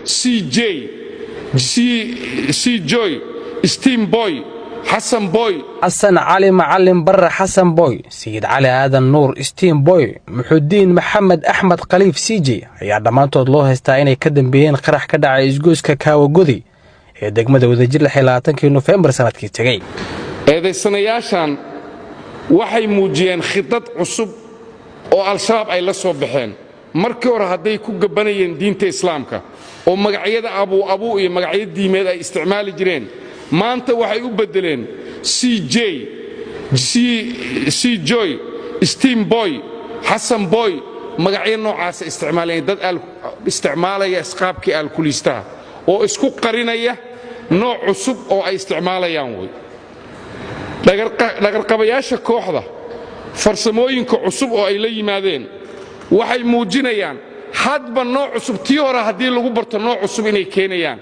سي جوي ستيم بوي حسن بوي حسن علي معلم بره حسن بوي سيد علي آدن نور ستيم بوي محدين محمد أحمد قليف سيجي ayaa dhammaantood loo haystaa inay ka dambeeyeen qarax ka dhacay isgoyska Kaawagodi ee degmada Wadajir 26 November sanadkii tagay. eedaysanayaashan waxay muujiyeen khidad cusub oo al-shabaab ay la soo baxeen markii hore hadday ku gabanayeen diinta islaamka oo magacyada abu iyo magacyada diimeed ay isticmaali jireen maanta waxay u bedeleen C Joy Steam Boy Hassan Boy magacyo noocaas isticmaalayeen dad isticmaalaya isqaabkii alkulistaha oo isku qarinaya nooc cusub oo ay isticmaalayaan way dhagarqabayaasha kooxda farsamooyinka cusub oo ay la yimaadeen waxay muujinayaan hadba nooc cusub tii hore haddii lagu barto nooc cusub inay keenayaan